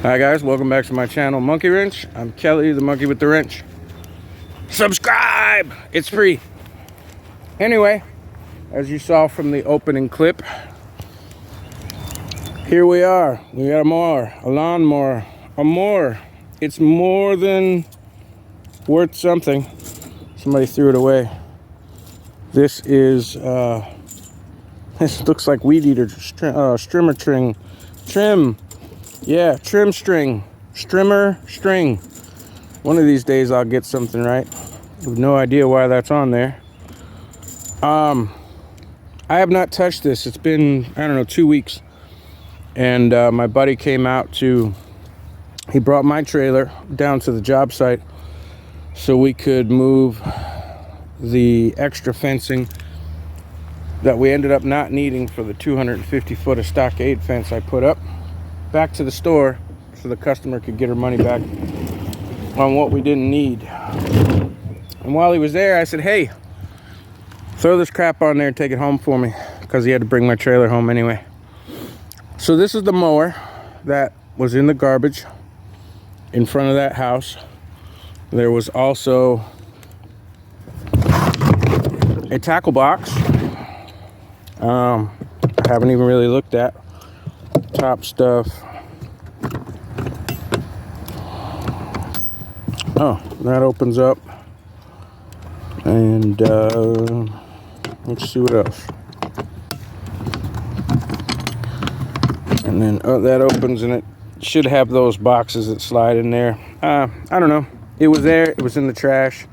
Hi guys, welcome back to my channel, Monkey Wrench. I'm Kelly, the monkey with the wrench. Subscribe! It's free. Anyway, as you saw from the opening clip, here we are. We got a mower, a lawnmower, a mower. It's more than worth something. Somebody threw it away. This is, this looks like weed eater strimmer trim. Yeah, trim string, strimmer string. One of these days I'll get something right. I have no idea why that's on there. I have not touched this. It's been, I don't know, 2 weeks. And my buddy came out he brought my trailer down to the job site so we could move the extra fencing that we ended up not needing for the 250 foot of stockade fence I put up back to the store so the customer could get her money back on what we didn't need. And while he was there, I said, hey, throw this crap on there and take it home for me, because he had to bring my trailer home anyway. So this is the mower that was in the garbage in front of that house. There was also a tackle box. I haven't even really looked at top stuff. Oh, that opens up. And let's see what else. And then that opens, and it should have those boxes that slide in there. I don't know. It was there. It was in the trash.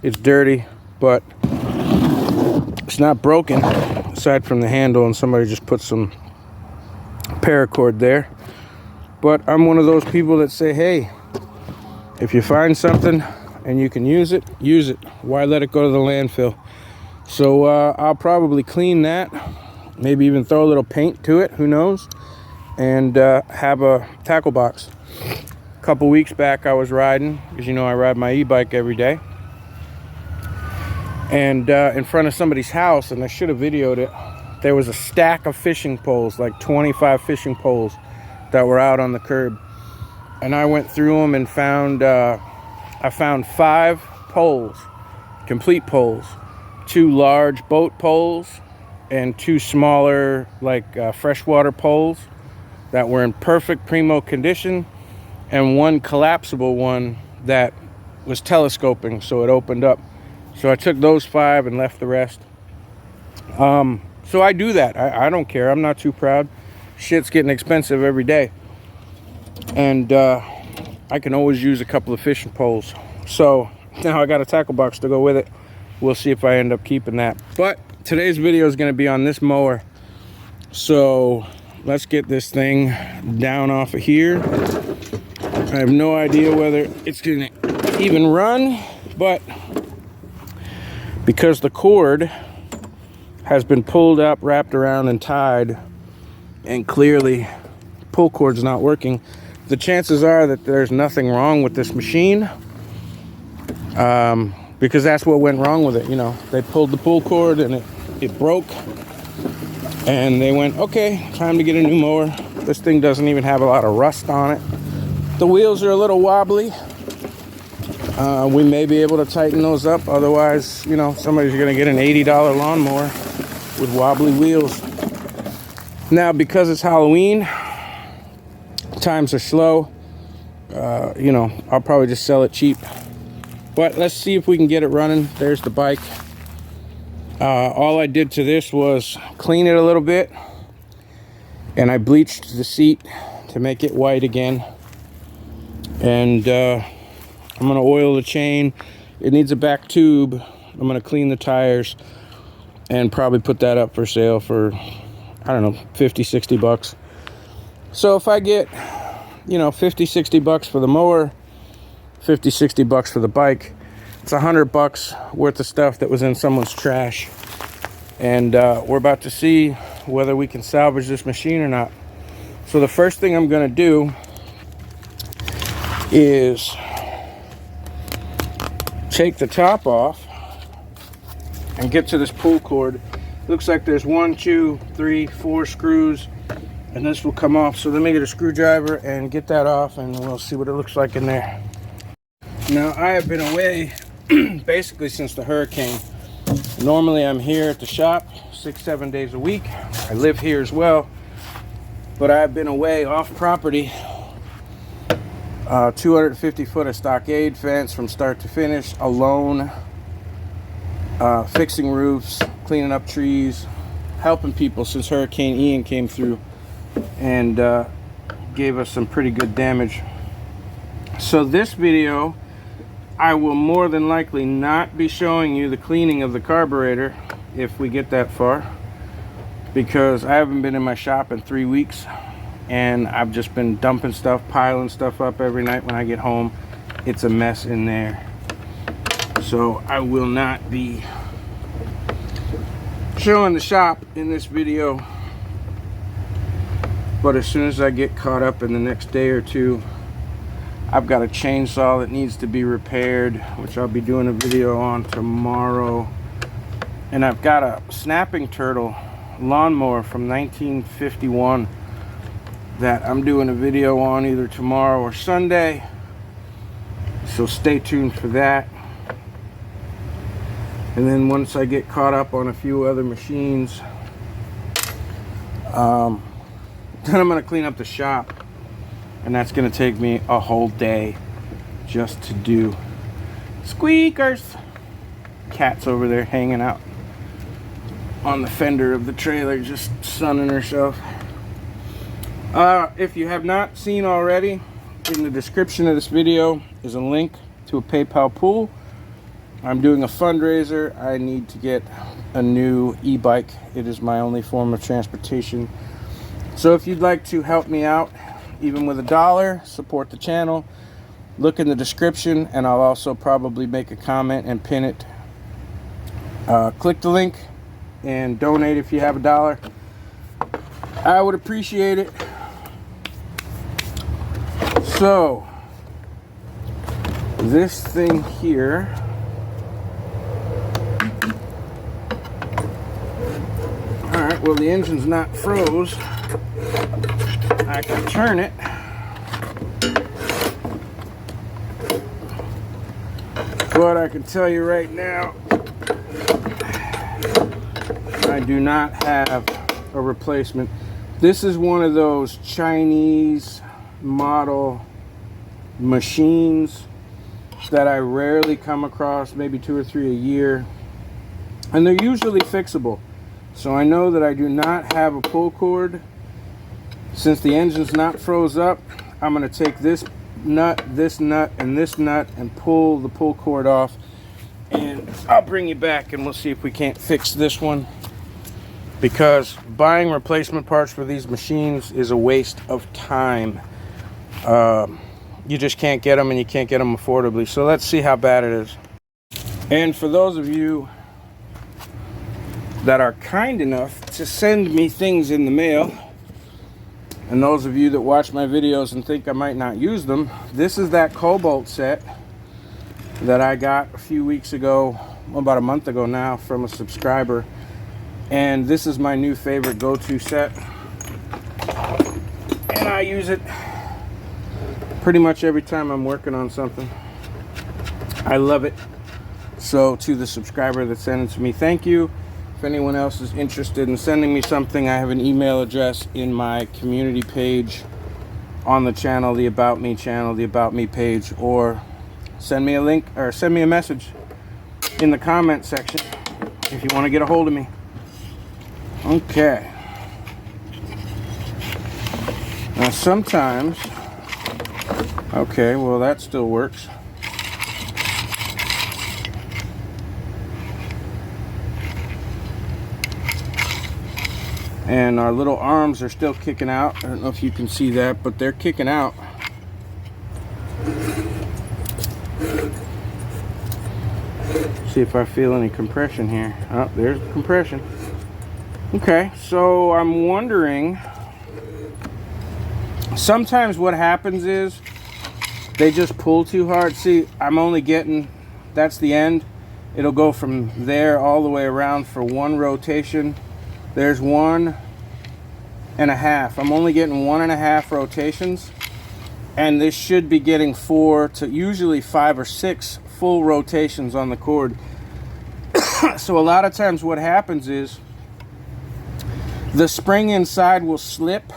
It's dirty, but it's not broken aside from the handle, and somebody just put some paracord there. But I'm one of those people that say, hey, if you find something and you can use it, use it. Why let it go to the landfill? So I'll probably clean that, maybe even throw a little paint to it, who knows, and have a tackle box. A couple weeks back I was riding, because you know I ride my e-bike every day, and in front of somebody's house, and I should have videoed it, there was a stack of fishing poles, like 25 fishing poles that were out on the curb. And I went through them and found, I found 5 poles, complete poles, 2 large boat poles and 2 smaller, like freshwater poles that were in perfect primo condition, and 1 collapsible one that was telescoping, so it opened up. So I took those 5 and left the rest. So I do that. I don't care. I'm not too proud. Shit's getting expensive every day. And I can always use a couple of fishing poles. So now I got a tackle box to go with it. We'll see if I end up keeping that. But today's video is going to be on this mower. So let's get this thing down off of here. I have no idea whether it's going to even run, but because the cord has been pulled up, wrapped around, and tied, and clearly pull cord's not working, the chances are that there's nothing wrong with this machine, because that's what went wrong with it. You know, they pulled the pull cord and it broke, and they went, okay, time to get a new mower. This thing doesn't even have a lot of rust on it. The wheels are a little wobbly. We may be able to tighten those up, otherwise, you know, somebody's gonna get an $80 lawnmower with wobbly wheels. Now, because it's Halloween, times are slow, you know, I'll probably just sell it cheap. But let's see if we can get it running. There's the bike. All I did to this was clean it a little bit, and I bleached the seat to make it white again. And I'm gonna oil the chain. It needs a back tube. I'm gonna clean the tires and probably put that up for sale for, I don't know, 50, 60 bucks. So if I get, you know, 50, 60 bucks for the mower, 50, 60 bucks for the bike, it's 100 bucks worth of stuff that was in someone's trash. And we're about to see whether we can salvage this machine or not. So the first thing I'm gonna do is take the top off and get to this pull cord. Looks like there's 1, 2, 3, 4 screws and this will come off. So let me get a screwdriver and get that off, and we'll see what it looks like in there. Now, I have been away basically since the hurricane. Normally I'm here at the shop 6-7 days a week. I live here as well, but I've been away off property. 250 foot of stockade fence from start to finish, alone, fixing roofs, cleaning up trees, helping people since Hurricane Ian came through and gave us some pretty good damage. So this video, I will more than likely not be showing you the cleaning of the carburetor if we get that far, because I haven't been in my shop in 3 weeks. And I've just been dumping stuff, piling stuff up every night when I get home. It's a mess in there. So I will not be showing the shop in this video. But as soon as I get caught up in the next day or two, I've got a chainsaw that needs to be repaired, which I'll be doing a video on tomorrow. And I've got a snapping turtle lawnmower from 1951 that I'm doing a video on either tomorrow or Sunday, so stay tuned for that. And then once I get caught up on a few other machines, then I'm going to clean up the shop, and that's going to take me a whole day just to do. Squeakers! Cat's over there hanging out on the fender of the trailer, just sunning herself. If you have not seen already, in the description of this video is a link to a PayPal pool. I'm doing a fundraiser. I need to get a new e-bike. It is my only form of transportation. So if you'd like to help me out, even with $1, support the channel, look in the description, and I'll also probably make a comment and pin it. Click the link and donate if you have $1. I would appreciate it. So, this thing here, alright, well, the engine's not froze. I can turn it. But I can tell you right now, I do not have a replacement. This is one of those Chinese model machines that I rarely come across, maybe 2 or 3 a year, and they're usually fixable. So I know that I do not have a pull cord. Since the engine's not froze up, I'm going to take this nut, and this nut, and pull the pull cord off, and I'll bring you back and we'll see if we can't fix this one, because buying replacement parts for these machines is a waste of time. You just can't get them, and you can't get them affordably. So let's see how bad it is. And for those of you that are kind enough to send me things in the mail, and those of you that watch my videos and think I might not use them, this is that Cobalt set that I got a few weeks ago, well, about a month ago now, from a subscriber. And this is my new favorite go-to set, and I use it pretty much every time I'm working on something. I love it. So to the subscriber that sent it to me, thank you. If anyone else is interested in sending me something, I have an email address in my community page on the channel, the About Me channel, the About Me page, or send me a link or send me a message in the comment section if you want to get a hold of me. Okay. Now sometimes, okay, well that still works. And our little arms are still kicking out. I don't know if you can see that, but they're kicking out. See if I feel any compression here. Oh, there's the compression. Okay, so I'm wondering, sometimes what happens is they just pull too hard. See, I'm only getting, that's the end. It'll go from there all the way around for one rotation. There's one, 1.5. I'm only getting 1.5 rotations, and this should be getting 4 to usually 5 or 6 full rotations on the cord. So a lot of times what happens is the spring inside will slip,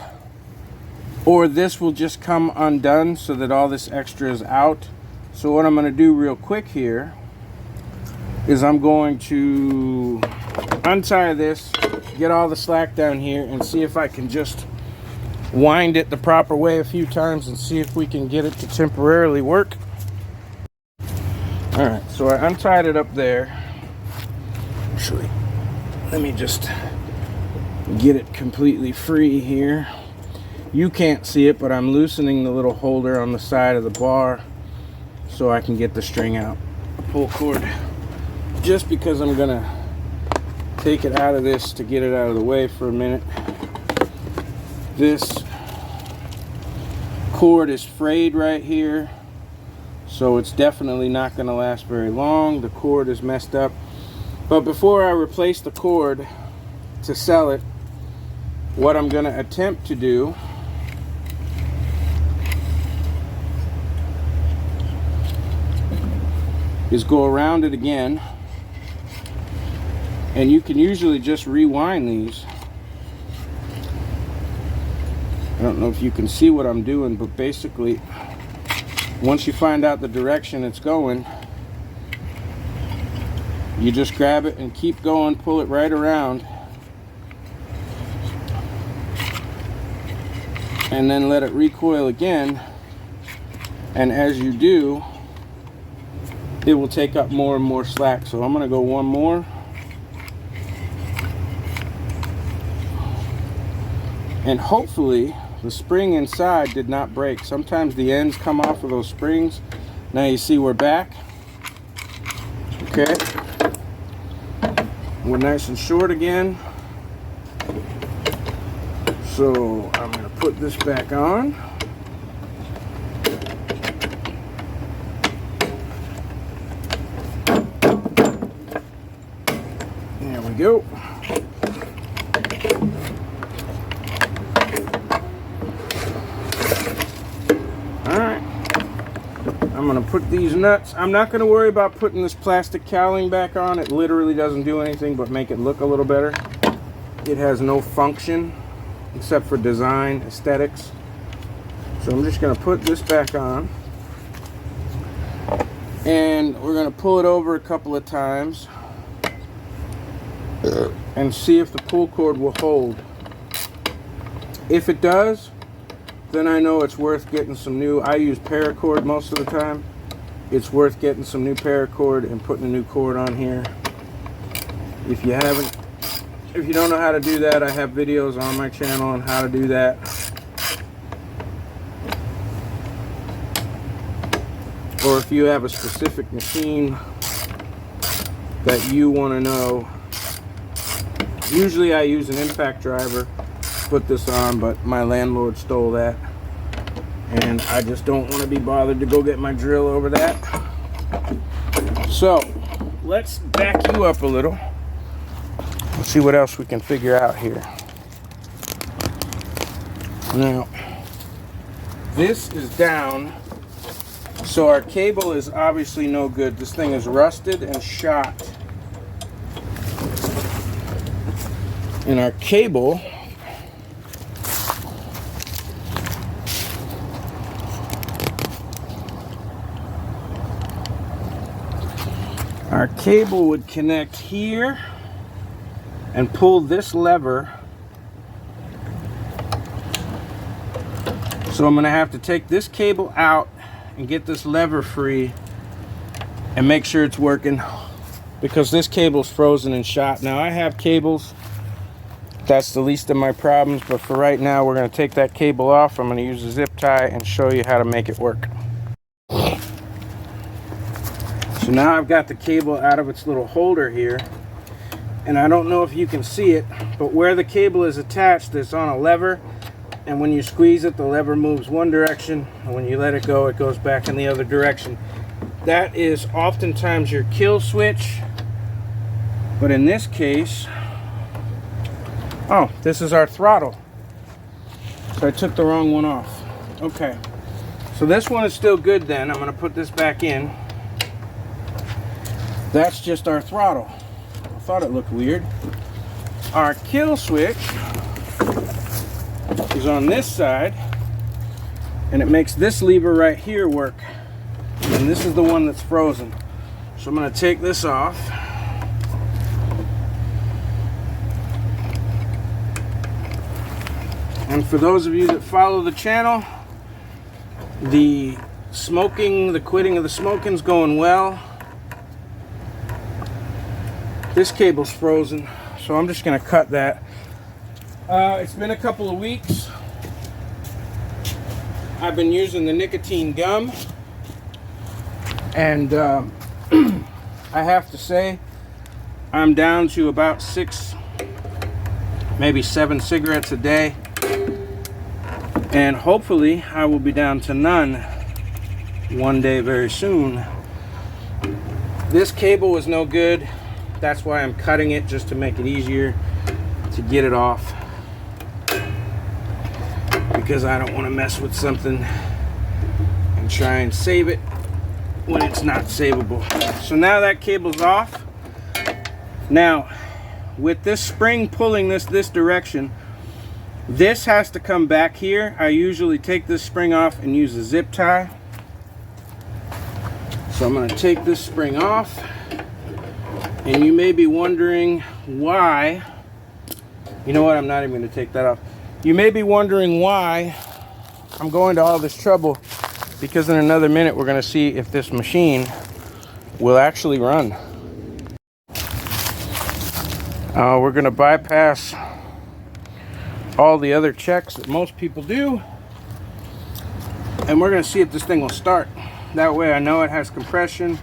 or this will just come undone so that all this extra is out. So what I'm going to do real quick here is I'm going to untie this, get all the slack down here, and see if I can just wind it the proper way a few times and see if we can get it to temporarily work. Alright, so I untied it up there. Actually, let me just get it completely free here. You can't see it, but I'm loosening the little holder on the side of the bar so I can get the string out. Pull cord, just because I'm gonna take it out of this to get it out of the way for a minute. This cord is frayed right here, so it's definitely not going to last very long. The cord is messed up. But before I replace the cord to sell it, what I'm going to attempt to do is go around it again, and you can usually just rewind these. I don't know if you can see what I'm doing, but basically once you find out the direction it's going, you just grab it and keep going, pull it right around, and then let it recoil again. And as you do, it will take up more and more slack. So I'm going to go one more, and hopefully the spring inside did not break. Sometimes the ends come off of those springs. Now you see we're back. Okay, we're nice and short again. So I'm going to put this back on. There we go. Alright, I'm going to put these nuts. I'm not going to worry about putting this plastic cowling back on. It literally doesn't do anything but make it look a little better. It has no function except for design, aesthetics. So I'm just going to put this back on, and we're going to pull it over a couple of times and see if the pull cord will hold. If it does, then I know it's worth getting some new. I use paracord most of the time. It's worth getting some new paracord and putting a new cord on here. If you don't know how to do that, I have videos on my channel on how to do that. Or if you have a specific machine that you want to know. Usually I use an impact driver to put this on, but my landlord stole that, and I just don't want to be bothered to go get my drill over that. So let's back you up a little. Let's see what else we can figure out here. Now, this is down, so our cable is obviously no good. This thing is rusted and shot. And our cable would connect here and pull this lever. So I'm going to have to take this cable out and get this lever free and make sure it's working, because this cable's frozen and shot. Now I have cables, that's the least of my problems, but for right now we're going to take that cable off. I'm going to use a zip tie and show you how to make it work. So now I've got the cable out of its little holder here, and I don't know if you can see it, but where the cable is attached, it's on a lever, and when you squeeze it, the lever moves one direction, and when you let it go, it goes back in the other direction. That is oftentimes your kill switch, but in this case, oh, this is our throttle. So I took the wrong one off. Okay. So this one is still good then. I'm going to put this back in. That's just our throttle. I thought it looked weird. Our kill switch is on this side, and it makes this lever right here work. And this is the one that's frozen. So I'm going to take this off. And for those of you that follow the channel, the quitting of the smoking's going well. This cable's frozen, so I'm just going to cut that. It's been a couple of weeks. I've been using the nicotine gum, and I have to say I'm down to about 6, maybe 7 cigarettes a day, and hopefully I will be down to none one day very soon. This cable was no good. That's why I'm cutting it, just to make it easier to get it off, because I don't want to mess with something and try and save it when it's not savable. So now that cable's off. Now with this spring pulling this direction, this has to come back here. I usually take this spring off and use a zip tie. So I'm going to take this spring off, and you may be wondering why. You know what, I'm not even going to take that off. You may be wondering why I'm going to all this trouble, because in another minute we're going to see if this machine will actually run. We're going to bypass all the other checks that most people do, and we're going to see if this thing will start. That way I know it has compression,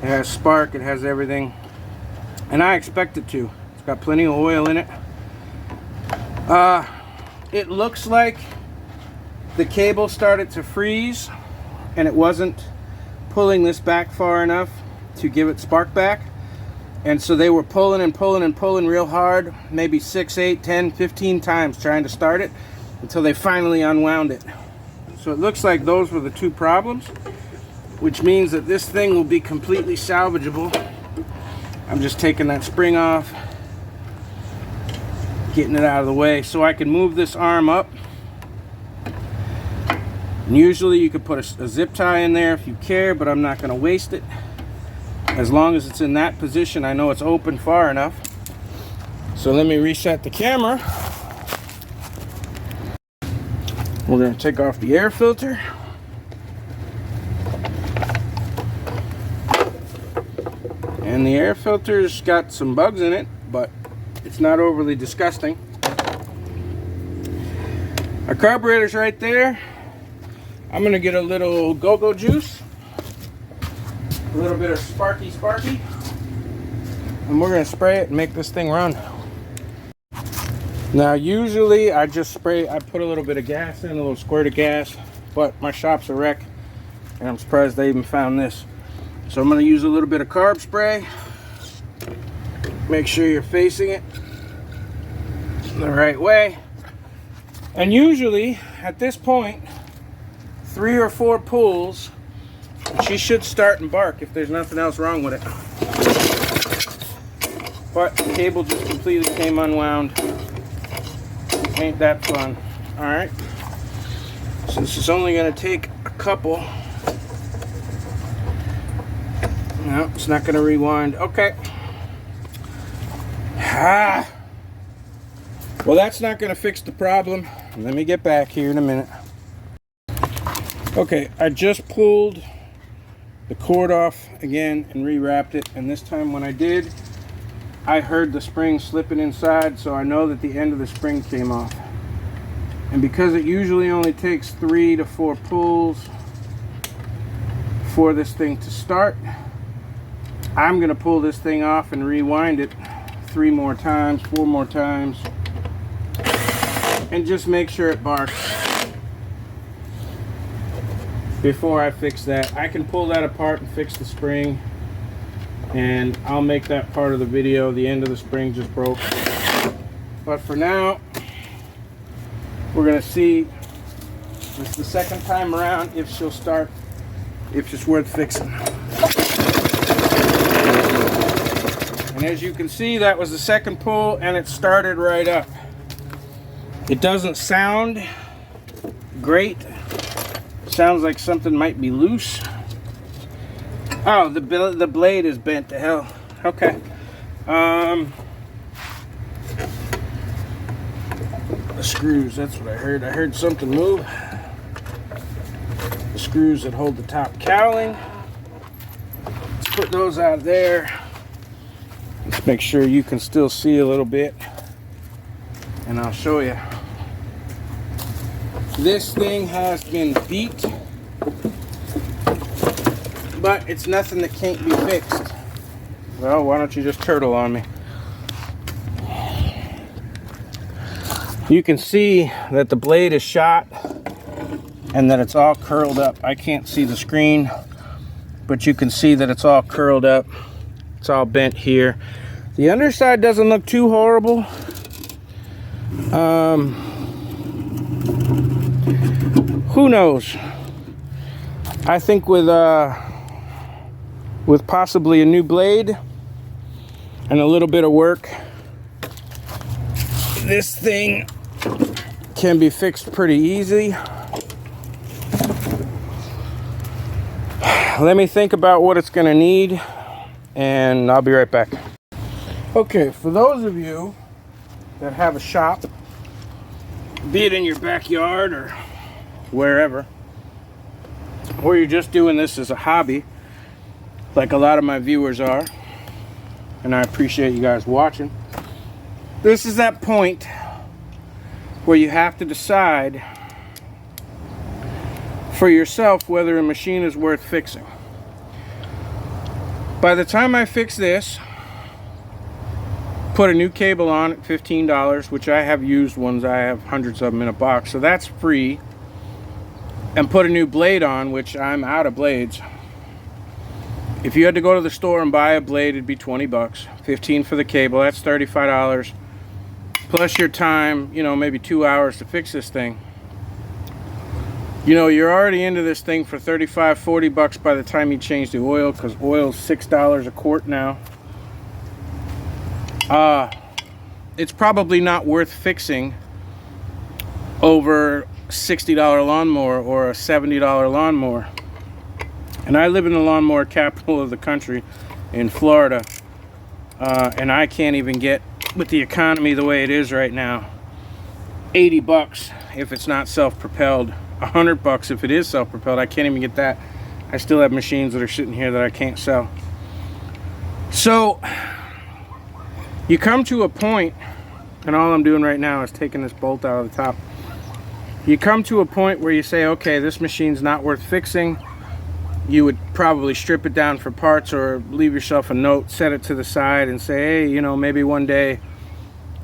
it has spark, it has everything, and I expect it to. It's got plenty of oil in it. It looks like the cable started to freeze and it wasn't pulling this back far enough to give it spark back. And so they were pulling and pulling and pulling real hard, maybe 6, 8, 10, 15 times trying to start it, until they finally unwound it. So it looks like those were the two problems, which means that this thing will be completely salvageable. I'm just taking that spring off, getting it out of the way so I can move this arm up. And usually you could put a zip tie in there if you care, but I'm not going to waste it. As long as it's in that position, I know it's open far enough. So let me reset the camera. We're going to take off the air filter. And the air filter's got some bugs in it, but it's not overly disgusting. Our carburetor's right there. I'm going to get a little go-go juice. A little bit of sparky, and we're going to spray it and make this thing run. Now usually I just put a little bit of gas in, a little squirt of gas, but my shop's a wreck and I'm surprised they even found this. So I'm going to use a little bit of carb spray. Make sure you're facing it the right way. And usually at this point, 3 or 4 pulls, she should start and bark if there's nothing else wrong with it. But the cable just completely came unwound. Ain't that fun. Alright. Since it's only going to take a couple. No, it's not going to rewind. Okay. Well, that's not going to fix the problem. Let me get back here in a minute. Okay, I just pulled the cord off again and rewrapped it, and this time when I did, I heard the spring slipping inside, so I know that the end of the spring came off. And because it usually only takes 3 to 4 pulls for this thing to start, I'm going to pull this thing off and rewind it 3 more times, 4 more times, and just make sure it barks before I fix that. I can pull that apart and fix the spring, and I'll make that part of the video. The end of the spring just broke. But for now, we're We're gonna see this the second time around if she'll start, if it's worth fixing. And as you can see, that was the second pull and it started right up. It doesn't sound great. Sounds like something might be loose. Oh, the blade is bent to hell. Okay. The screws, that's what I heard. I heard something move. The screws that hold the top cowling. Let's put those out there. Let's make sure you can still see a little bit. And I'll show you. This thing has been beat, but it's nothing that can't be fixed. Well, why don't you just turtle on me? You can see that the blade is shot and that it's all curled up. I can't see the screen, but you can see that it's all curled up. It's all bent here. The underside doesn't look too horrible. Who knows? I think with possibly a new blade and a little bit of work, this thing can be fixed pretty easy. Let me think about what it's gonna need and I'll be right back. Okay, for those of you that have a shop, be it in your backyard or wherever, or you're just doing this as a hobby, like a lot of my viewers are, and I appreciate you guys watching. This is that point where you have to decide for yourself whether a machine is worth fixing. By the time I fix this, put a new cable on at $15, which I have used ones, I have hundreds of them in a box, so that's free, and put a new blade on, which I'm out of blades. If you had to go to the store and buy a blade, it'd be 20 bucks. 15 for the cable, that's $35. Plus your time, you know, maybe 2 hours to fix this thing. You know, you're already into this thing for 35, 40 bucks by the time you change the oil, because oil's $6 a quart now. It's probably not worth fixing over a $60 lawnmower or a $70 lawnmower. And I live in the lawnmower capital of the country in Florida, and I can't even get, with the economy the way it is right now, 80 bucks if it's not self-propelled, 100 bucks if it is self-propelled. I can't even get that. I still have machines that are sitting here that I can't sell. So you come to a point, and all I'm doing right now is taking this bolt out of the top. You come to a point where you say, okay, this machine's not worth fixing. You would probably strip it down for parts or leave yourself a note, set it to the side and say, hey, you know, maybe one day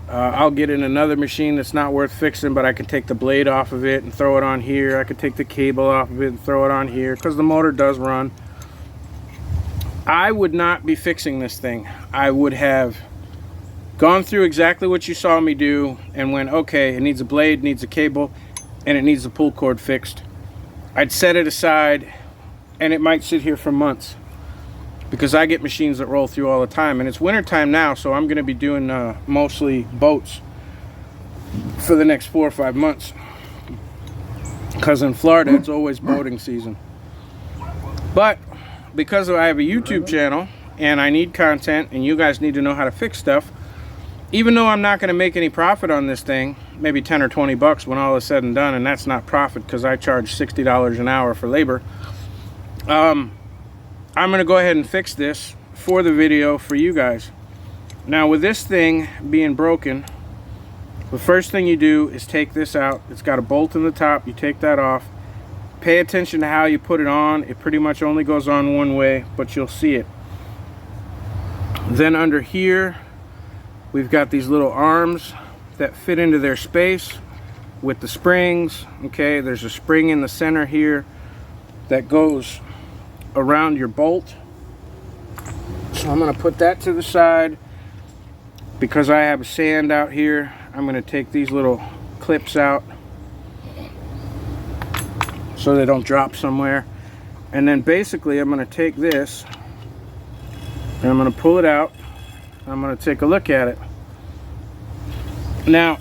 I'll get in another machine that's not worth fixing, but I can take the blade off of it and throw it on here. I could take the cable off of it and throw it on here, because the motor does run. I would not be fixing this thing. I would have gone through exactly what you saw me do and went, okay, it needs a blade, needs a cable, and it needs the pull cord fixed. I'd set it aside, and it might sit here for months, because I get machines that roll through all the time, and it's winter time now, so I'm going to be doing mostly boats for the next 4 or 5 months, because in Florida it's always boating season. But because I have a YouTube channel and I need content and you guys need to know how to fix stuff, even though I'm not going to make any profit on this thing, maybe 10 or 20 bucks when all is said and done, and that's not profit because I charge $60 an hour for labor, I'm going to go ahead and fix this for the video for you guys. Now, with this thing being broken, the first thing you do is take this out. It's got a bolt in the top. You take that off. Pay attention to how you put it on. It pretty much only goes on one way, but you'll see it. Then under here, we've got these little arms that fit into their space with the springs. Okay, there's a spring in the center here that goes around your bolt. So I'm going to put that to the side. Because I have sand out here, I'm going to take these little clips out so they don't drop somewhere. And then basically I'm going to take this and I'm going to pull it out. I'm going to take a look at it. Now,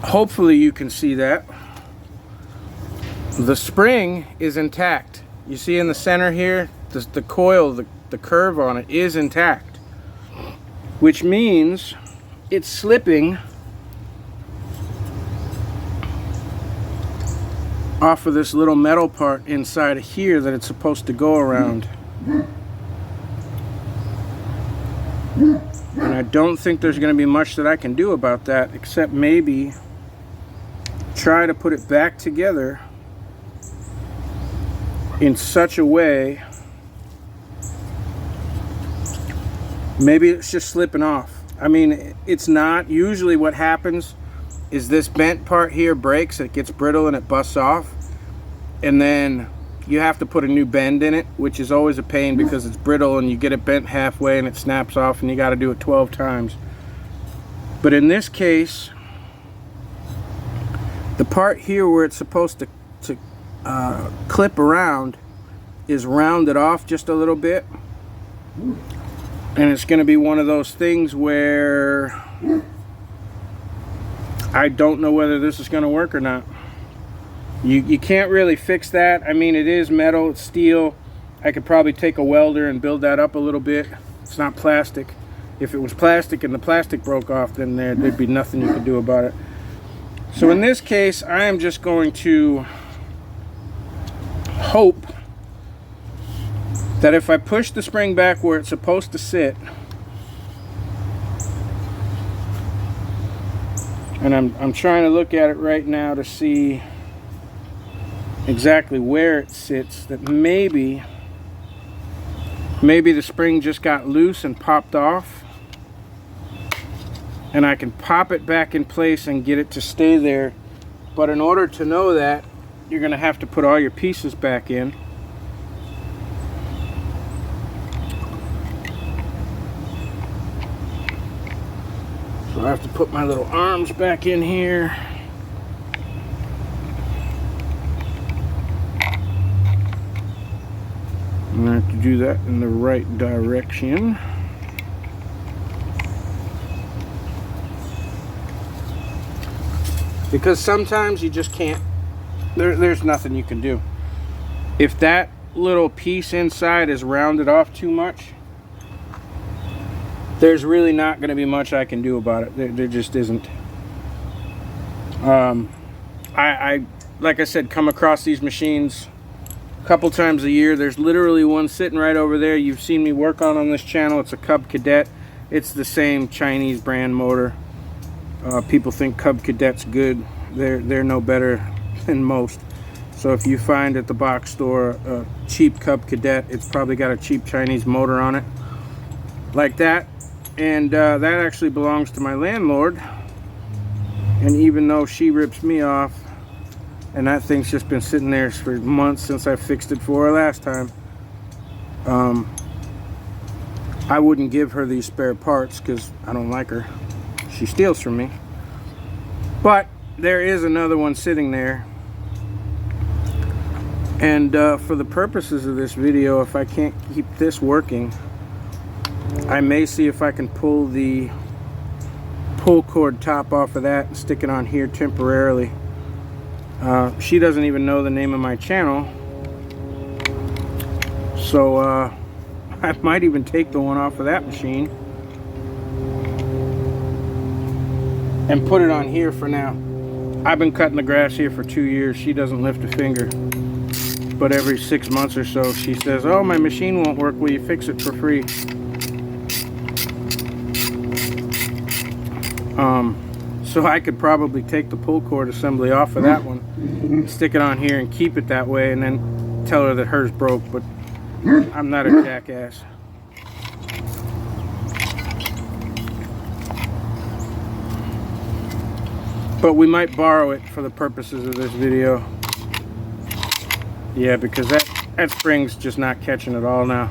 hopefully you can see that. The spring is intact. You see in the center here, the coil, the curve on it is intact, which means it's slipping off of this little metal part inside of here that it's supposed to go around. And I don't think there's going to be much that I can do about that, except maybe try to put it back together in such a way. Maybe it's just slipping off. I mean, it's not. Usually what happens is this bent part here breaks, it gets brittle and it busts off, and then you have to put a new bend in it, which is always a pain because it's brittle and you get it bent halfway and it snaps off and you got to do it 12 times. But in this case, the part here where it's supposed to clip around is rounded off just a little bit, and it's going to be one of those things where I don't know whether this is going to work or not. You can't really fix that. I mean, it is metal, it's steel. I could probably take a welder and build that up a little bit. It's not plastic. If it was plastic and the plastic broke off, then there'd be nothing you could do about it. So in this case, I am just going to hope that if I push the spring back where it's supposed to sit, and I'm trying to look at it right now to see exactly where it sits, that maybe the spring just got loose and popped off, and I can pop it back in place and get it to stay there. But in order to know that, you're going to have to put all your pieces back in. So I have to put my little arms back in here. And I have to do that in the right direction. Because sometimes you just can't, there's nothing you can do. If that little piece inside is rounded off too much, there's really not going to be much I can do about it. There just isn't. I like I said, come across these machines a couple times a year. There's literally one sitting right over there you've seen me work on this channel. It's a Cub Cadet. It's the same Chinese brand motor. People think Cub Cadet's good. They're no better than most. So if you find at the box store a cheap Cub Cadet, it's probably got a cheap Chinese motor on it, like that. And that actually belongs to my landlord. And even though she rips me off, and that thing's just been sitting there for months since I fixed it for her last time, I wouldn't give her these spare parts because I don't like her. She steals from me. But there is another one sitting there, and for the purposes of this video, if I can't keep this working, I may see if I can pull the pull cord top off of that and stick it on here temporarily. She doesn't even know the name of my channel, so I might even take the one off of that machine and put it on here for now. I've been cutting the grass here for 2 years. She doesn't lift a finger, but every 6 months or so she says, "Oh, my machine won't work, will you fix it for free?" So I could probably take the pull cord assembly off of that one, stick it on here and keep it that way, and then tell her that hers broke, but I'm not a jackass. But we might borrow it for the purposes of this video. Yeah, because that spring's just not catching at all now.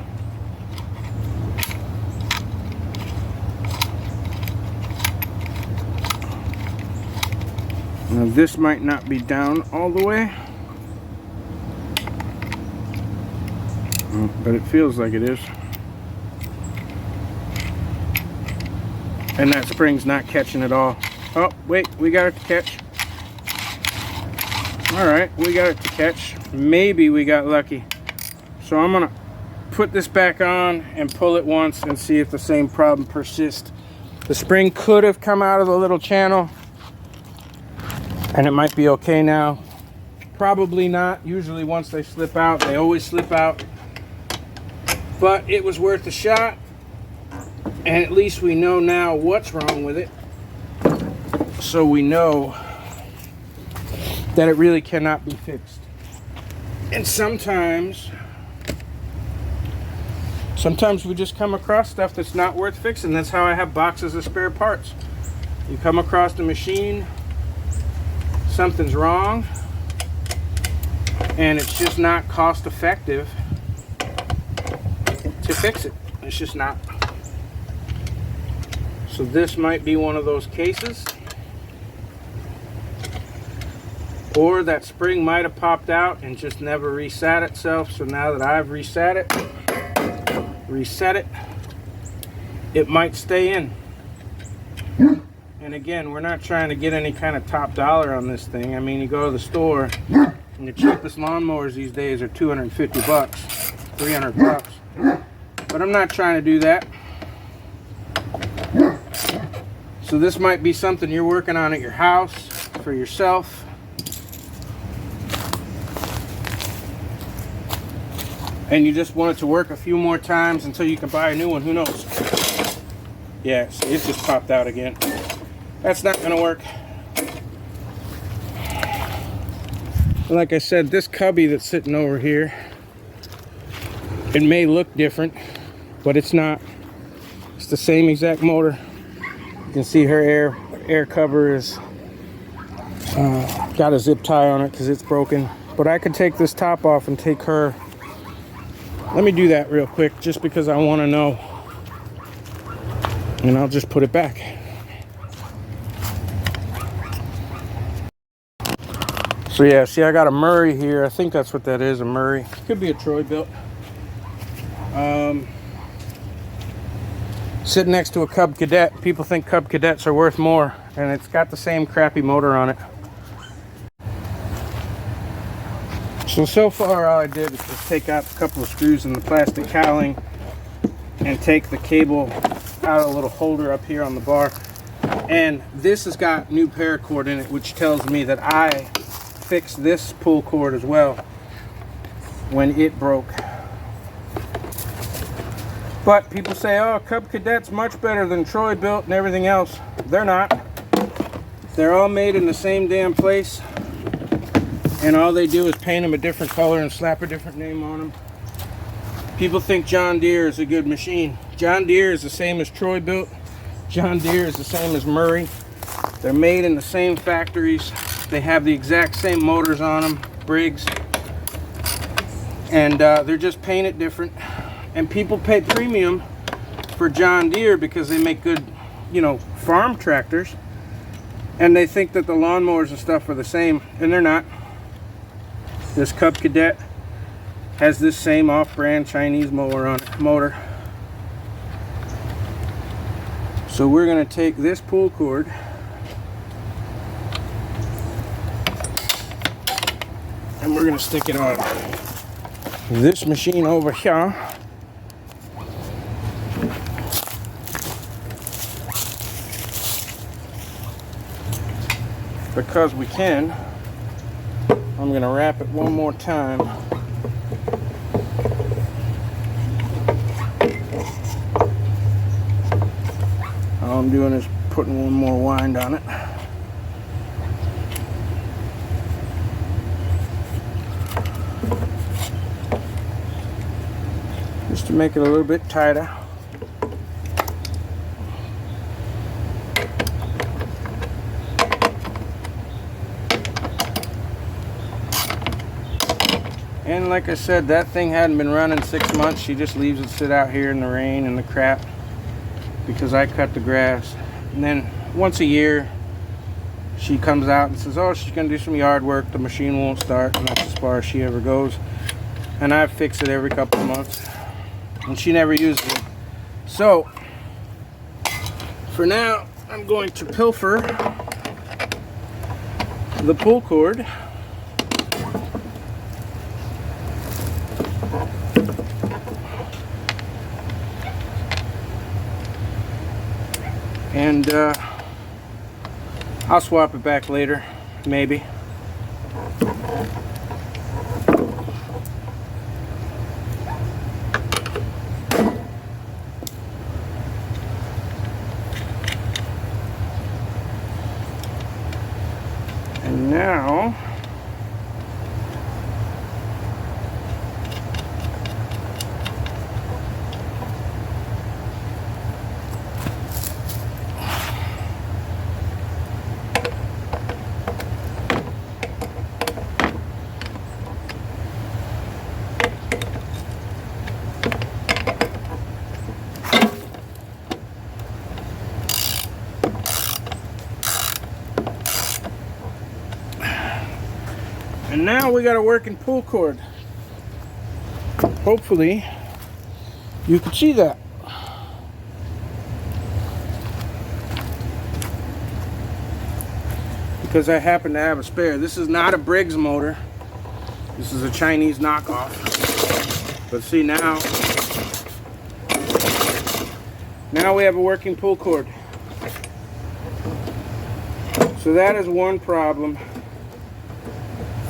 Now this might not be down all the way. But it feels like it is. And that spring's not catching at all. Oh, wait, we got it to catch. All right, we got it to catch. Maybe we got lucky. So I'm gonna put this back on and pull it once and see if the same problem persists. The spring could have come out of the little channel and it might be okay now. Probably not. Usually once they slip out, they always slip out. But it was worth a shot. And at least we know now what's wrong with it. So we know that it really cannot be fixed. And sometimes we just come across stuff that's not worth fixing. That's how I have boxes of spare parts. You come across the machine, something's wrong, and it's just not cost effective to fix it. It's just not. So this might be one of those cases. Or that spring might have popped out and just never reset itself. So now that I've reset it, it might stay in. And again, we're not trying to get any kind of top dollar on this thing. I mean, you go to the store and the cheapest lawnmowers these days are 250 bucks, 300 bucks. But I'm not trying to do that. So this might be something you're working on at your house for yourself. And you just want it to work a few more times until you can buy a new one. Who knows? Yeah, see, it just popped out again. That's not gonna work. Like I said, this cubby that's sitting over here, it may look different, but it's not. It's the same exact motor. You can see her air cover is got a zip tie on it because it's broken. But I could take this top off and take her. Let me do that real quick just because I want to know. And I'll just put it back. So yeah, see, I got a Murray here. I think that's what that is, a Murray. Could be a Troy bilt. Sitting next to a Cub Cadet. People think Cub Cadets are worth more, and it's got the same crappy motor on it. So far all I did was just take out a couple of screws in the plastic cowling and take the cable out of a little holder up here on the bar. And this has got new paracord in it, which tells me that I fixed this pull cord as well when it broke. But people say, oh, Cub Cadet's much better than Troy bilt and everything else. They're not. They're all made in the same damn place. And all they do is paint them a different color and slap a different name on them. People think John Deere is a good machine. John Deere is the same as Troy bilt. John Deere is the same as Murray. They're made in the same factories. They have the exact same motors on them, Briggs. And they're just painted different. And people pay premium for John Deere because they make good, you know, farm tractors. And they think that the lawnmowers and stuff are the same, and they're not. This Cub Cadet has this same off-brand Chinese mower on it, motor. So we're going to take this pull cord and we're going to stick it on this machine over here. Because we can, I'm going to wrap it one more time. All I'm doing is putting one more wind on it. Just to make it a little bit tighter. And like I said, that thing hadn't been running 6 months. She just leaves it sit out here in the rain and the crap because I cut the grass. And then once a year, she comes out and says, oh, she's going to do some yard work. The machine won't start, and that's as far as she ever goes. and I fix it every couple of months, and she never uses it. So for now, I'm going to pilfer the pull cord and I'll swap it back later, maybe. And now we got a working pull cord. Hopefully you can see that. Because I happen to have a spare. This is not a Briggs motor. This is a Chinese knockoff. But see, now we have a working pull cord. So that is one problem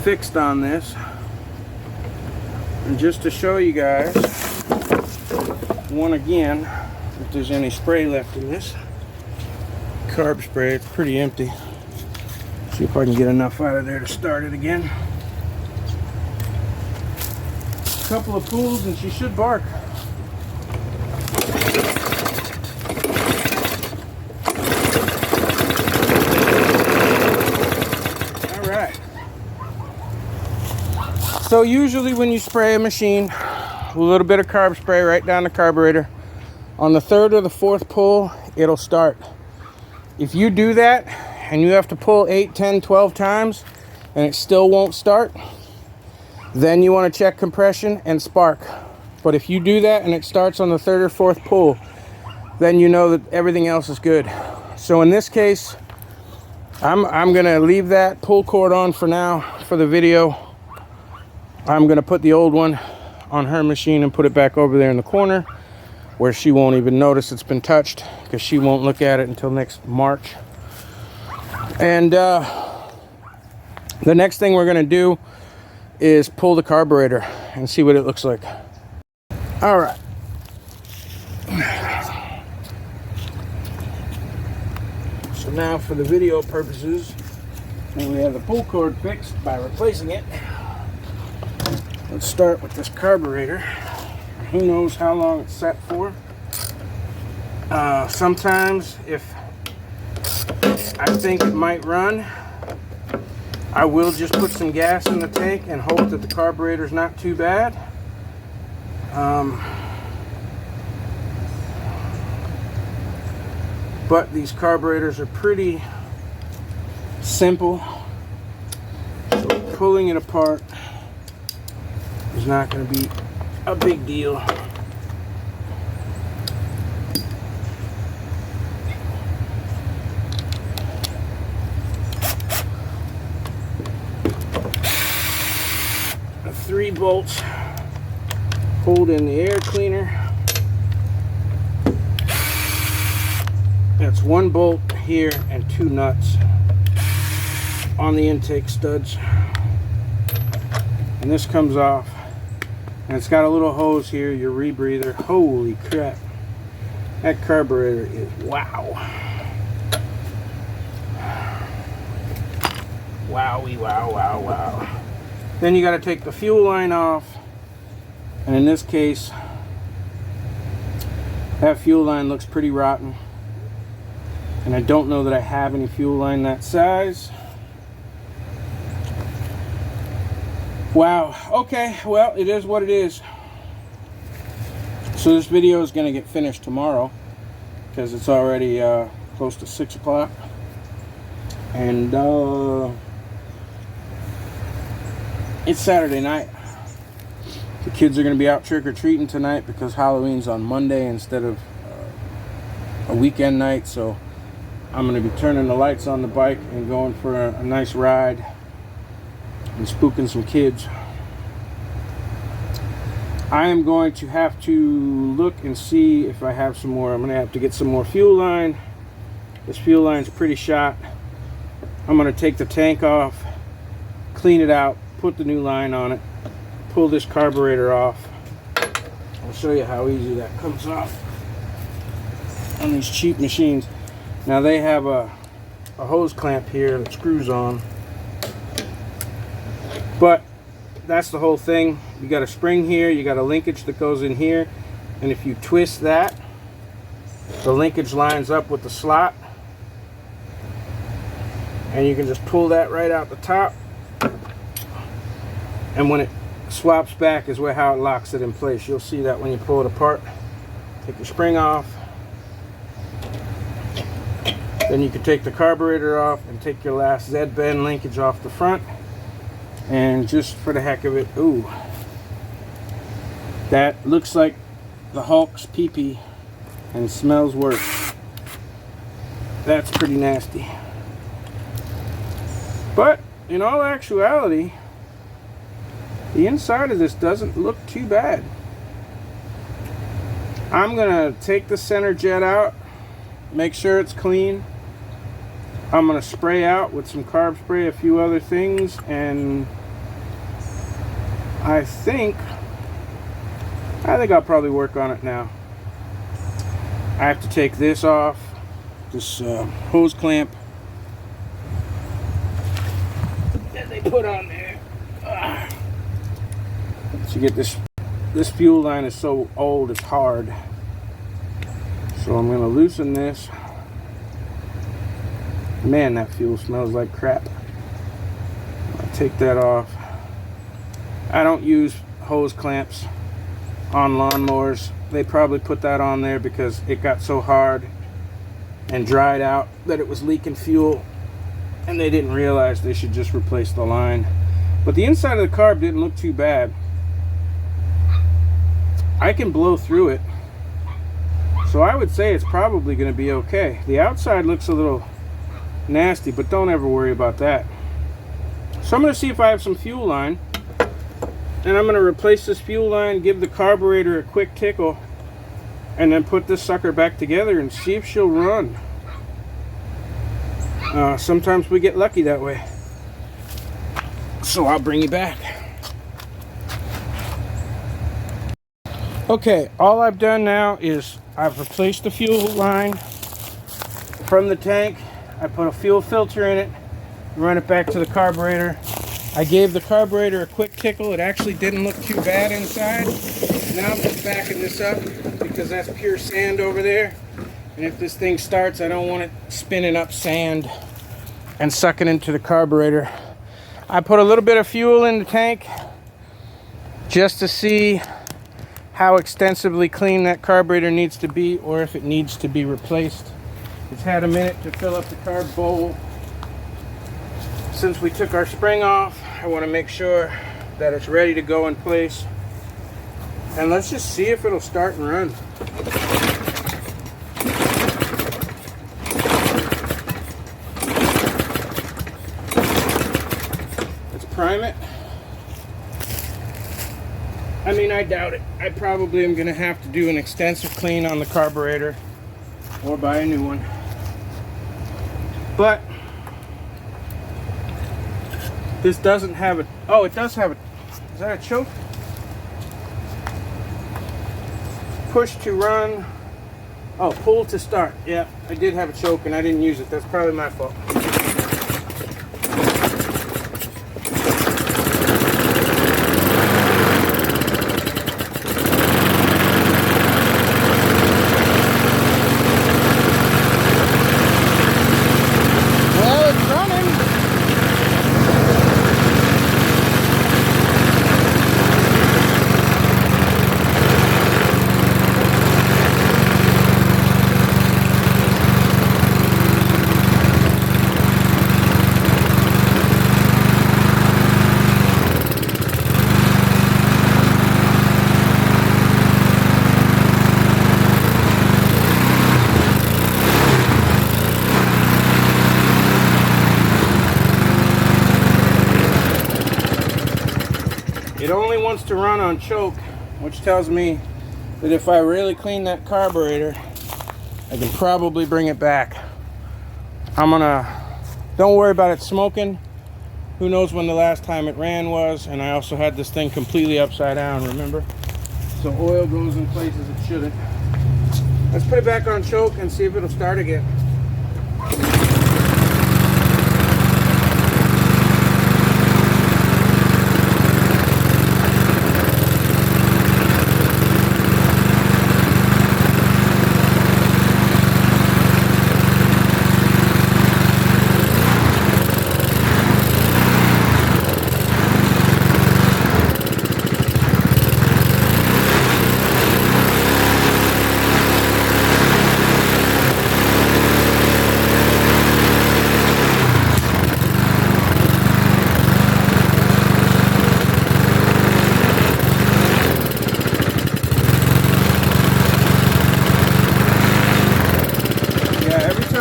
fixed on this. And just to show you guys one again, if there's any spray left in this carb spray, it's pretty empty. See if I can get enough out of there to start it again. A couple of pulls and she should bark. So usually when you spray a machine, a little bit of carb spray right down the carburetor. On the third or the fourth pull, it'll start. If you do that and you have to pull 8, 10, 12 times and it still won't start, then you want to check compression and spark. But if you do that and it starts on the third or fourth pull, then you know that everything else is good. So in this case, I'm gonna leave that pull cord on for now for the video. I'm gonna put the old one on her machine and put it back over there in the corner where she won't even notice it's been touched, because she won't look at it until next March. And the next thing we're gonna do is pull the carburetor and see what it looks like. All right. So now for the video purposes, we have the pull cord fixed by replacing it. Let's start with this carburetor. Who knows how long it's set for. Sometimes if I think it might run, I will just put some gas in the tank and hope that the carburetor's not too bad. But these carburetors are pretty simple, so pulling it apart is not going to be a big deal. The 3 bolts hold in the air cleaner. That's 1 bolt here and 2 nuts on the intake studs. And this comes off. And it's got a little hose here, your rebreather. Holy crap. That carburetor is wow. Wowie, wow, wow, wow. Then you got to take the fuel line off. And in this case, that fuel line looks pretty rotten. And I don't know that I have any fuel line that size. Wow, okay, well, it is what it is. So this video is going to get finished tomorrow because it's already close to 6 o'clock. And it's Saturday night. The kids are going to be out trick-or-treating tonight because Halloween's on Monday instead of a weekend night. So I'm going to be turning the lights on the bike and going for a nice ride and spooking some kids. I am going to have to look and see if I have some more. I'm going to have to get some more fuel line. This fuel line's pretty shot. I'm going to take the tank off, clean it out, put the new line on it, pull this carburetor off. I'll show you how easy that comes off on these cheap machines. Now they have a hose clamp here that screws on, but that's the whole thing. You got a spring here, you got a linkage that goes in here, and if you twist that, the linkage lines up with the slot, and you can just pull that right out the top, and when it swaps back is how it locks it in place. You'll see that when you pull it apart. Take your spring off, then you can take the carburetor off and take your last Z-bend linkage off the front. And just for the heck of it, ooh, that looks like the Hulk's pee-pee and smells worse. That's pretty nasty. But in all actuality, the inside of this doesn't look too bad. I'm gonna take the center jet out, make sure it's clean. I'm gonna spray out with some carb spray, a few other things, and I think I'll probably work on it now. I have to take this off, this hose clamp that they put on there. To get this fuel line is so old, it's hard. So I'm gonna loosen this. Man, that fuel smells like crap. I'll take that off. I don't use hose clamps on lawnmowers. They probably put that on there because it got so hard and dried out that it was leaking fuel, and they didn't realize they should just replace the line. But the inside of the carb didn't look too bad. I can blow through it, so I would say it's probably going to be okay. The outside looks a little nasty, but don't ever worry about that. So I'm going to see if I have some fuel line, and I'm going to replace this fuel line, give the carburetor a quick tickle, and then put this sucker back together and see if she'll run. Sometimes we get lucky that way. So I'll bring you back. Okay, all I've done now is I've replaced the fuel line from the tank. I put a fuel filter in it, run it back to the carburetor. I gave the carburetor a quick tickle. It actually didn't look too bad inside. Now I'm just backing this up because that's pure sand over there. And if this thing starts, I don't want it spinning up sand and sucking into the carburetor. I put a little bit of fuel in the tank just to see how extensively clean that carburetor needs to be, or if it needs to be replaced. It's had a minute to fill up the carb bowl. Since we took our spring off, I want to make sure that it's ready to go in place. And let's just see if it'll start and run. Let's prime it. I mean, I doubt it. I probably am going to have to do an extensive clean on the carburetor or buy a new one. But this doesn't have a... Oh, it does have a... Is that a choke? Push to run. Oh, pull to start. Yeah, I did have a choke and I didn't use it. That's probably my fault. it only wants to run on choke, which tells me that if I really clean that carburetor, I can probably bring it back. Don't worry about it smoking. Who knows when the last time it ran was, and I also had this thing completely upside down, remember? So oil goes in places it shouldn't. Let's put it back on choke and see if it'll start again.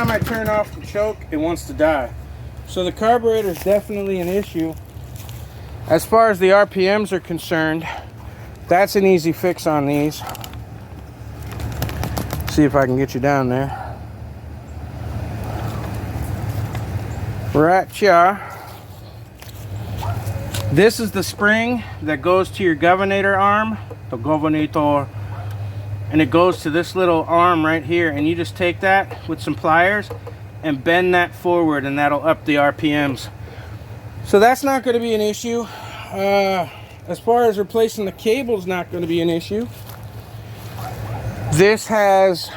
I turn off the choke, it wants to die. So the carburetor is definitely an issue. As far as the RPMs are concerned, that's an easy fix on these. See if I can get you down there. Right here. This is the spring that goes to your governor arm, the governor. And it goes to this little arm right here, and you just take that with some pliers and bend that forward, and that'll up the RPMs. So that's not going to be an issue. As far as replacing the cable's not going to be an issue. This has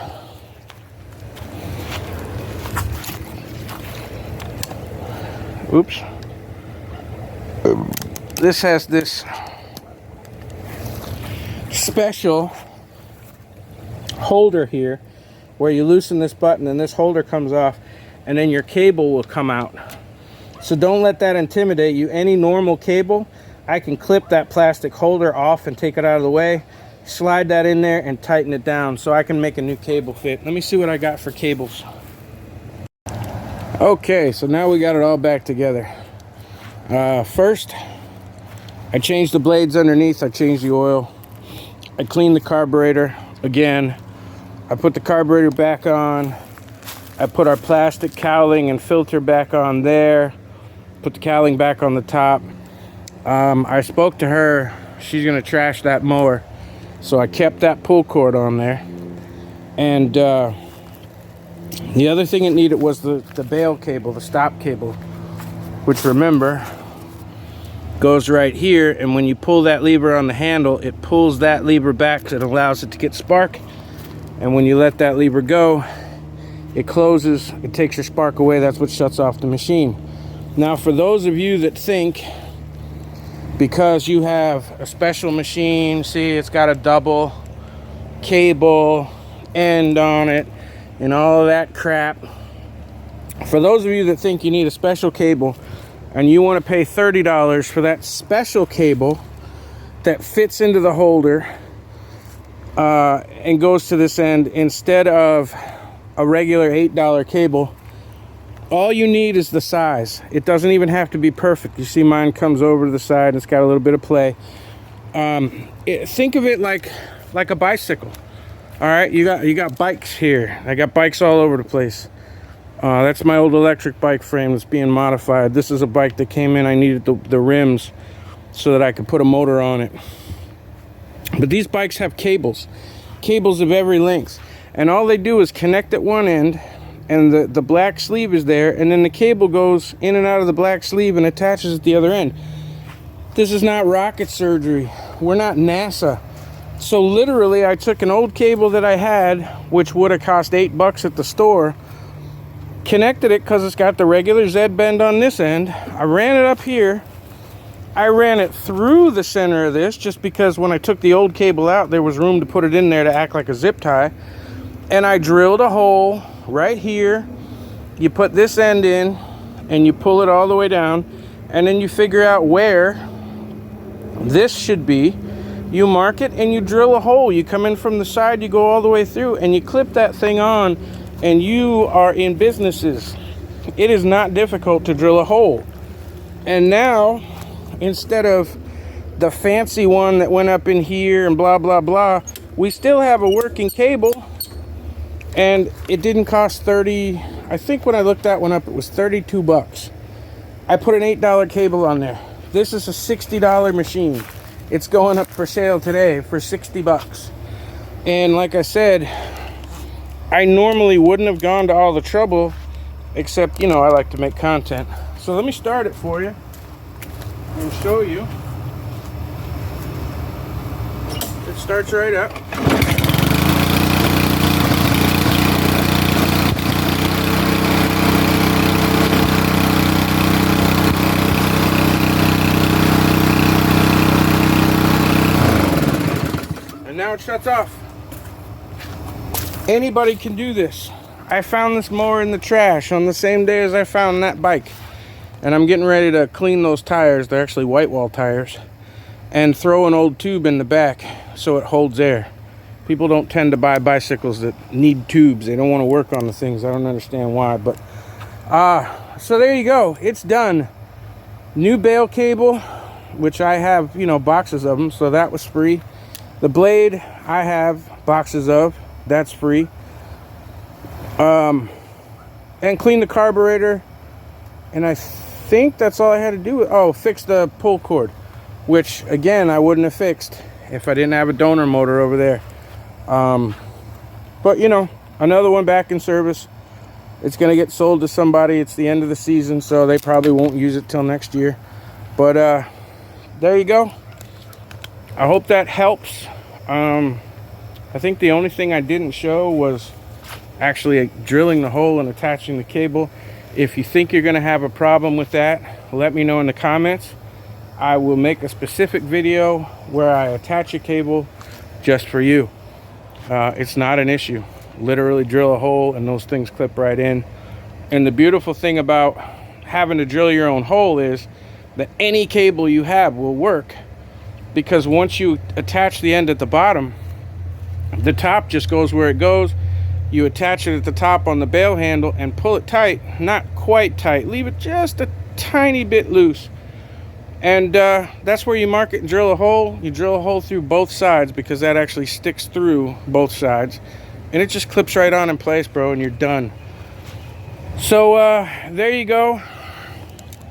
this has this special holder here where you loosen this button and this holder comes off, and then your cable will come out. So don't let that intimidate you. Any normal cable, I can clip that plastic holder off and take it out of the way, slide that in there and tighten it down so I can make a new cable fit. Let me see what I got for cables. Okay, so now we got it all back together. First, I changed the blades underneath, I changed the oil, I cleaned the carburetor again. I put the carburetor back on. I put our plastic cowling and filter back on there. Put the cowling back on the top. I spoke to her. She's gonna trash that mower. So I kept that pull cord on there. And the other thing it needed was the bail cable, the stop cable, which, remember, goes right here. And when you pull that lever on the handle, it pulls that lever back and allows it to get spark. And when you let that lever go, it closes, it takes your spark away. That's what shuts off the machine. Now, for those of you that think because you have a special machine, see, it's got a double cable end on it and all of that crap. For those of you that think you need a special cable and you want to pay $30 for that special cable that fits into the holder and goes to this end instead of a regular $8 cable, all you need is the size. It doesn't even have to be perfect. You see mine comes over to the side and it's got a little bit of play. Think of it like a bicycle. All right, you got bikes here. I got bikes all over the place. That's my old electric bike frame that's being modified. This is a bike that came in. I needed the rims so that I could put a motor on it. But these bikes have cables of every length, and all they do is connect at one end, and the black sleeve is there, and then the cable goes in and out of the black sleeve and attaches at the other end. This is not rocket surgery. We're not NASA. So literally, I took an old cable that I had, which would have cost $8 at the store, connected it because it's got the regular Z bend on this end. I ran it up here. I ran it through the center of this just because when I took the old cable out, there was room to put it in there to act like a zip tie. And I drilled a hole right here. You put this end in and you pull it all the way down, and then you figure out where this should be. You mark it and you drill a hole. You come in from the side, you go all the way through, and you clip that thing on, and you are in businesses. It is not difficult to drill a hole. And now, instead of the fancy one that went up in here and blah, blah, blah. We still have a working cable, and it didn't cost 30. I think when I looked that one up, it was 32 bucks. I put an $8 cable on there. This is a $60 machine. It's going up for sale today for 60 bucks. And like I said, I normally wouldn't have gone to all the trouble, except, you know, I like to make content. So let me start it for you and show you. It starts right up. And now it shuts off. Anybody can do this. I found this mower in the trash on the same day as I found that bike. And I'm getting ready to clean those tires. They're actually white wall tires. And throw an old tube in the back so it holds air. People don't tend to buy bicycles that need tubes. They don't want to work on the things. I don't understand why. But so there you go. It's done. New bale cable, which I have, you know, boxes of them. So that was free. The blade I have boxes of. That's free. And clean the carburetor. And I think that's all I had to do. Oh, fix the pull cord, which again I wouldn't have fixed if I didn't have a donor motor over there. But you know, another one back in service. It's gonna get sold to somebody. It's the end of the season, so they probably won't use it till next year. But there you go. I hope that helps. I think the only thing I didn't show was actually drilling the hole and attaching the cable. If you think you're gonna have a problem with that, let me know in the comments. I will make a specific video where I attach a cable just for you. It's not an issue. Literally drill a hole and those things clip right in. And the beautiful thing about having to drill your own hole is that any cable you have will work, because once you attach the end at the bottom, the top just goes where it goes. You attach it at the top on the bale handle and pull it tight. Not quite tight. Leave it just a tiny bit loose. And that's where you mark it and drill a hole. You drill a hole through both sides, because that actually sticks through both sides. And it just clips right on in place, bro, and you're done. So there you go.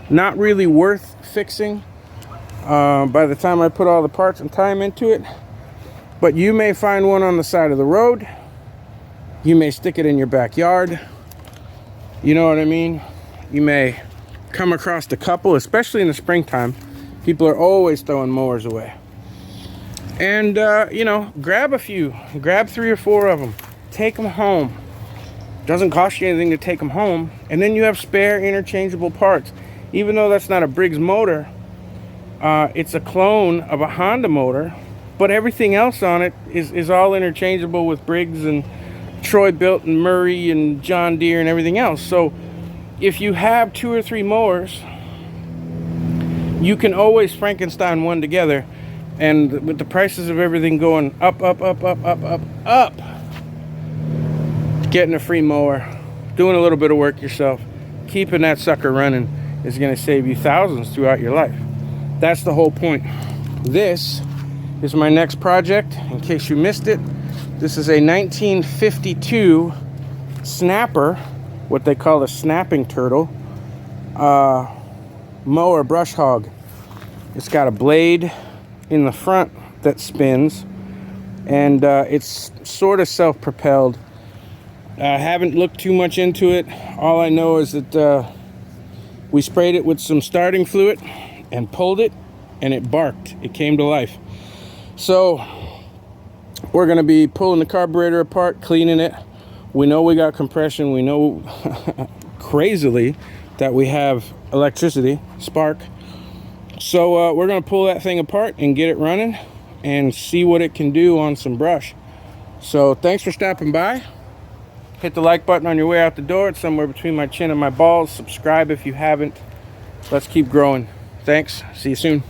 Not really worth fixing by the time I put all the parts and time into it. But you may find one on the side of the road. You may stick it in your backyard. You know what I mean? You may come across a couple, especially in the springtime. People are always throwing mowers away. And, you know, grab a few. Grab 3 or 4 of them. Take them home. Doesn't cost you anything to take them home. And then you have spare interchangeable parts. Even though that's not a Briggs motor, it's a clone of a Honda motor. But everything else on it is all interchangeable with Briggs and Troy Bilt and Murray and John Deere and everything else. So if you have 2 or 3 mowers, you can always Frankenstein one together. And with the prices of everything going up, getting a free mower, doing a little bit of work yourself, keeping that sucker running is going to save you thousands throughout your life. That's the whole point. This is my next project, in case you missed it. This is a 1952 snapper, what they call a snapping turtle, mower brush hog. It's got a blade in the front that spins, and it's sort of self-propelled. I haven't looked too much into it. All I know is that we sprayed it with some starting fluid and pulled it, and it barked. It came to life. So we're going to be pulling the carburetor apart, cleaning it. We know we got compression. We know crazily that we have electricity, spark. So we're going to pull that thing apart and get it running and see what it can do on some brush. So thanks for stopping by. Hit the like button on your way out the door. It's somewhere between my chin and my balls. Subscribe if you haven't. Let's keep growing. Thanks. See you soon.